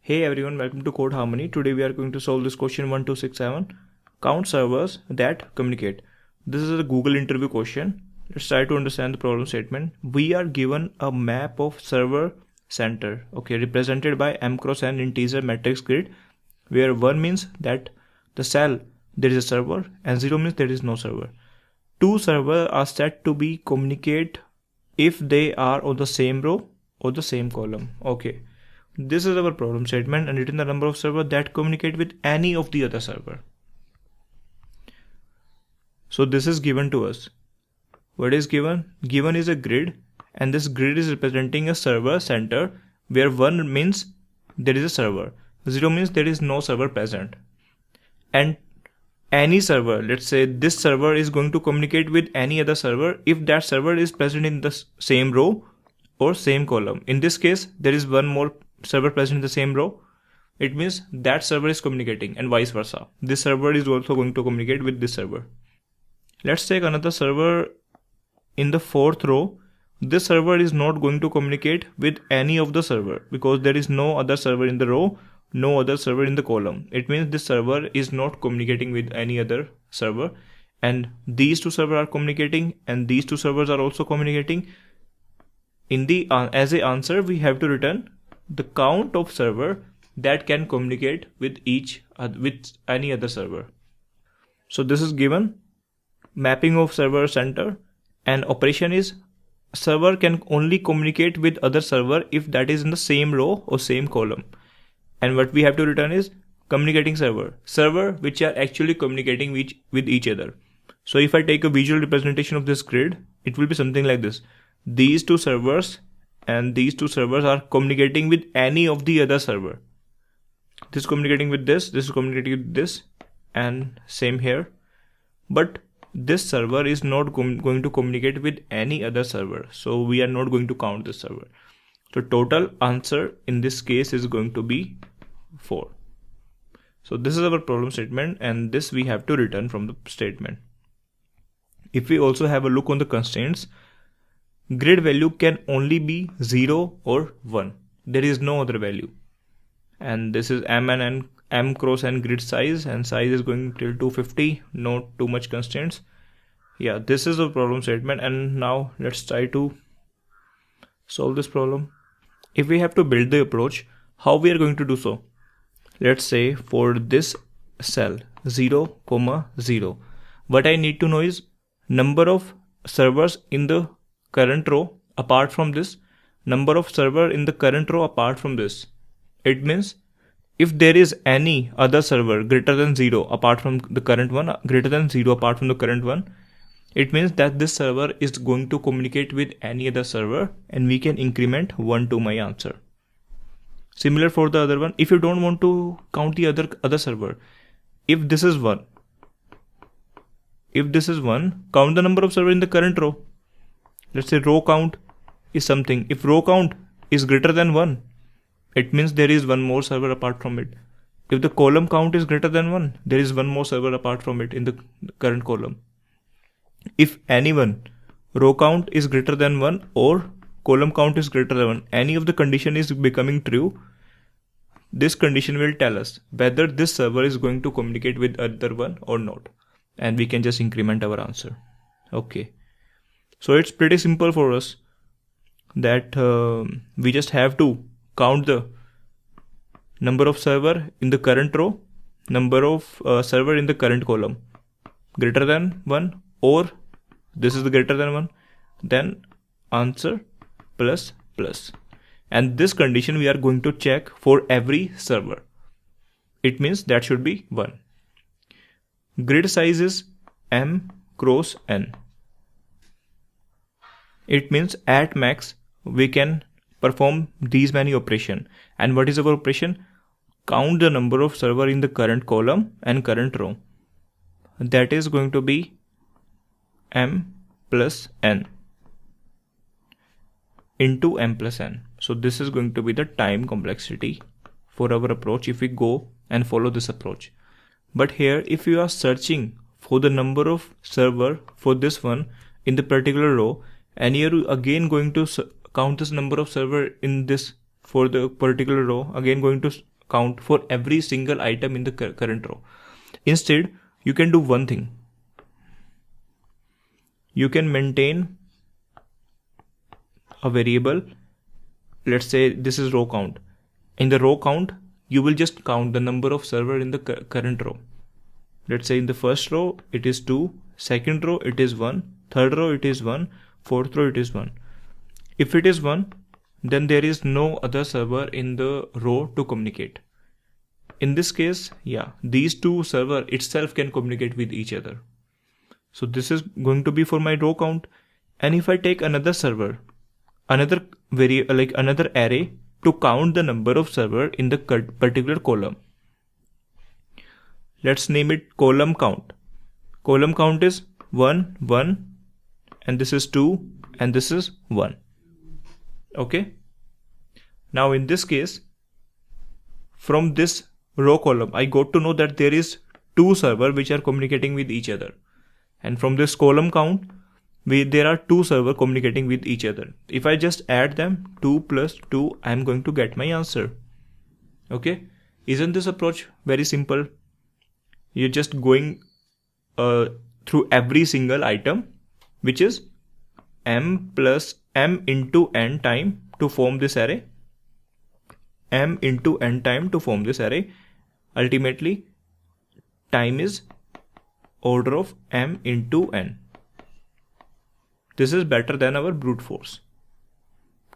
Hey everyone, welcome to Code Harmony. Today we are going to solve this question 1267. Count servers that communicate. This is a Google interview question. Let's try to understand the problem statement. We are given a map of server center, represented by m cross n integer matrix grid, where 1 means that the cell there is a server and 0 means there is no server. Two servers are said to be communicate if they are on the same row or the same column. This is our problem statement and written the number of servers that communicate with any of the other server. So this is given to us. What is given? Given is a grid, and this grid is representing a server center where 1 means there is a server, 0 means there is no server present. And any server, let's say this server is going to communicate with any other server if that server is present in the same row or same column. In this case, there is one more server present in the same row. It means that server is communicating, and vice versa. This server is also going to communicate with this server. Let's take another server in the 4th row. This server is not going to communicate with any of the server because there is no other server in the row, no other server in the column. It means this server is not communicating with any other server, and these two servers are communicating and these two servers are also communicating. In the as a answer, we have to return the count of server that can communicate with any other server. So this is given mapping of server center, and operation is server can only communicate with other server if that is in the same row or same column. And what we have to return is communicating server which are actually communicating with each other. So if I take a visual representation of this grid, it will be something like this. These two servers and these two servers are communicating with any of the other server. This is communicating with this is communicating with this, and same here. But this server is not going to communicate with any other server, so we are not going to count this server. So total answer in this case is going to be 4. So this is our problem statement, and this we have to return from the statement. If we also have a look on the constraints, grid value can only be 0 or 1. There is no other value. And this is m cross n grid size, and size is going till 250, not too much constraints. Yeah, this is the problem statement, and now let's try to solve this problem. If we have to build the approach, how we are going to do so? Let's say for this cell 0, 0, what I need to know is number of servers in the current row apart from this, number of server in the current row apart from this. It means if there is any other server greater than 0 apart from the current one, greater than 0 apart from the current one, it means that this server is going to communicate with any other server, and we can increment 1 to my answer. Similar for the other one. If you don't want to count the other server, if this is 1, count the number of server in the current row. Let's say row count is something. If row count is greater than 1, it means there is one more server apart from it. If the column count is greater than 1, there is one more server apart from it in the current column. If row count is greater than 1 or column count is greater than 1, any of the condition is becoming true, this condition will tell us whether this server is going to communicate with other one or not, and we can just increment our answer. So it's pretty simple for us that we just have to count the number of server in the current row, number of server in the current column, greater than 1, or this is the greater than 1, then answer plus. And this condition we are going to check for every server. It means that should be 1. Grid size is m cross n. It means at max we can perform these many operations. And what is our operation? Count the number of server in the current column and current row. That is going to be m plus n into m plus n. So this is going to be the time complexity for our approach if we go and follow this approach. But here, if you are searching for the number of server for this one in the particular row, and you're again going to count this number of server in this for the particular row, again going to count for every single item in the current row. Instead, you can do one thing. You can maintain a variable. Let's say this is row count. In the row count, you will just count the number of server in the current row. Let's say in the first row it is 2, second row it is 1, third row it is 1, fourth row it is 1. If it is 1, then there is no other server in the row to communicate. In this case, yeah, these two server itself can communicate with each other. So this is going to be for my row count. And if I take another server, another array to count the number of server in the particular column. Let's name it column count. Column count is 1, 1, and this is 2, and this is 1. Okay. Now in this case, from this row column, I got to know that there is 2 servers which are communicating with each other. And from this column count, there are 2 servers communicating with each other. If I just add them, 2 plus 2, I am going to get my answer. Okay. Isn't this approach very simple? You're just going through every single item, which is m plus m into n time to form this array. M into n time to form this array. Ultimately, time is order of m into n. This is better than our brute force.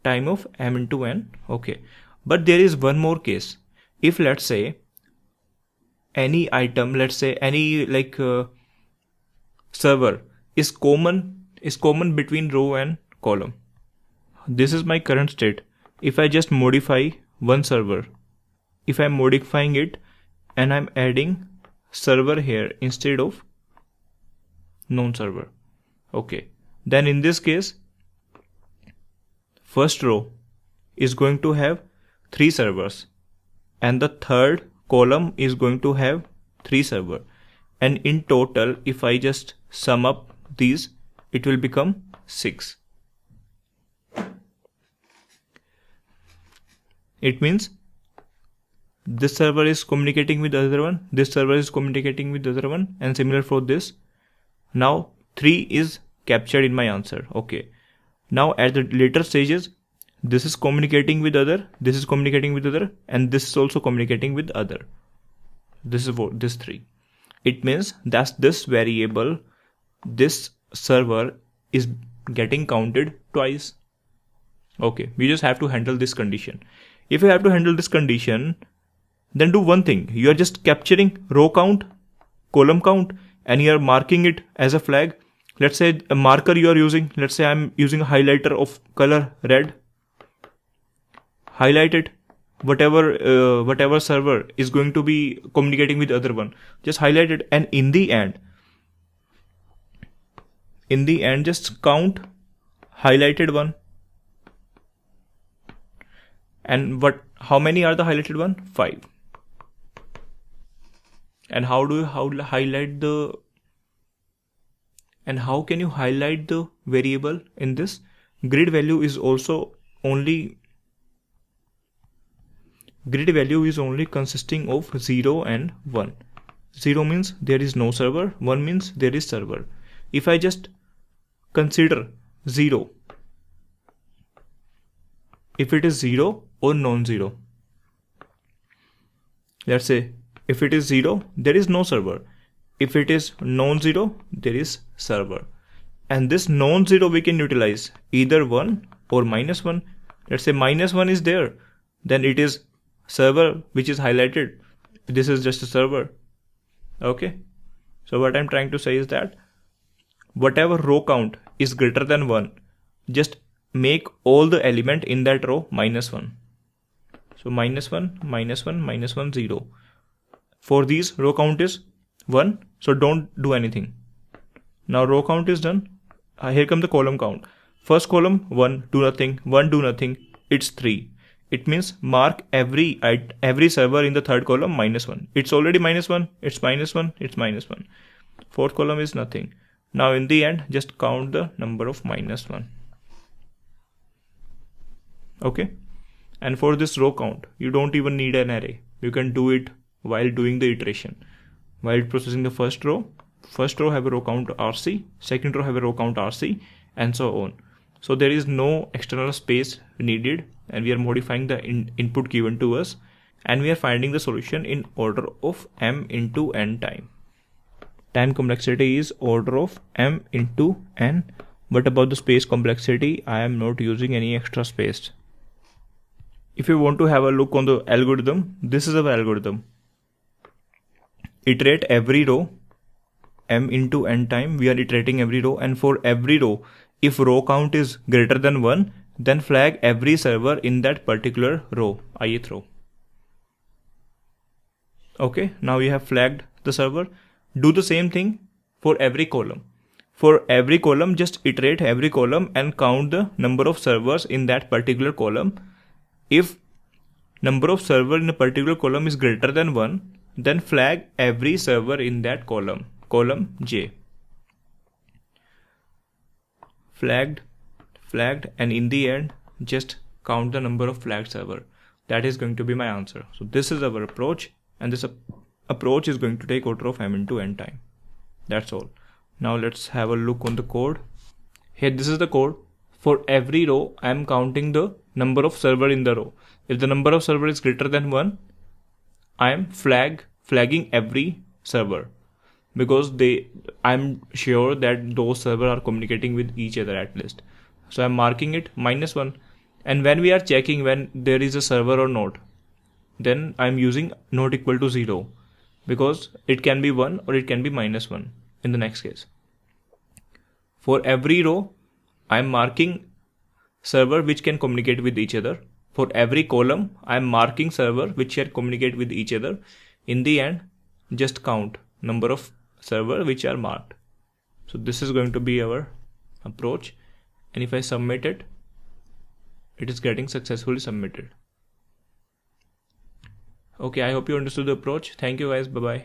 Time of m into n. Okay. But there is one more case. If let's say any item, let's say any server is common between row and column. This is my current state. If I just modify one server, if I'm modifying it and I'm adding server here instead of non-server. Okay. Then in this case, first row is going to have 3 servers and the third column is going to have 3 servers. And in total, if I just sum up these, it will become 6. It means this server is communicating with the other one, this server is communicating with the other one, and similar for this. Now 3 is captured in my answer. Okay. Now at the later stages, this is communicating with other, this is communicating with other, and this is also communicating with other. This is this 3. It means that this variable, this server is getting counted twice. Okay. We just have to handle this condition. If you have to handle this condition, then do one thing. You are just capturing row count, column count, and you are marking it as a flag. Let's say a marker you are using. Let's say I'm using a highlighter of color red. Highlight it. Whatever server is going to be communicating with the other one, just highlight it, and in the end, just count highlighted one. And how many are the highlighted one? 5. And how can you highlight the variable in this? Grid value is only consisting of 0 and 1. 0 means there is no server, 1 means there is server. If I just consider 0, if it is 0 or non-zero, let's say if it is 0, there is no server. If it is non-zero, there is server. And this non-zero we can utilize either 1 or -1. Let's say -1 is there, then it is server which is highlighted. This is just a server. Okay. So what I'm trying to say is that whatever row count is greater than 1, just make all the element in that row -1. So -1, -1, -1, 0. For these, row count is 1. So don't do anything. Now row count is done. Here comes the column count. First column 1, do nothing. 1, do nothing. It's 3. It means mark every server in the third column -1. It's already -1. It's -1. It's -1. Fourth column is nothing. Now in the end, just count the number of -1. Okay. And for this row count, you don't even need an array. You can do it while doing the iteration. While processing the first row have a row count RC, second row have a row count RC, and so on. So there is no external space needed, and we are modifying the input given to us, and we are finding the solution in order of m into n time. Time complexity is order of m into n, but about the space complexity, I am not using any extra space. If you want to have a look on the algorithm, this is our algorithm. Iterate every row m into n time. We are iterating every row, and for every row, if row count is greater than 1, then flag every server in that particular row, ith row. Okay, now you have flagged the server. Do the same thing for every column. For every column, just iterate every column and count the number of servers in that particular column. If number of server in a particular column is greater than 1, then flag every server in that column J. Flagged, and in the end, just count the number of flagged server. That is going to be my answer. So this is our approach, and this approach is going to take order of m into n time. That's all. Now let's have a look on the code. Here, this is the code. For every row, I am counting the number of server in the row. If the number of server is greater than 1, I am flagging every server, because I'm sure that those servers are communicating with each other at least. So I'm marking it -1. And when we are checking when there is a server or not, then I'm using not equal to 0, because it can be 1 or it can be -1 in the next case. For every row, I'm marking server which can communicate with each other. For every column, I'm marking server which can communicate with each other. In the end, just count number of server which are marked. So this is going to be our approach, and if I submit it, it is getting successfully submitted. Okay, I hope you understood the approach. Thank you guys. Bye bye.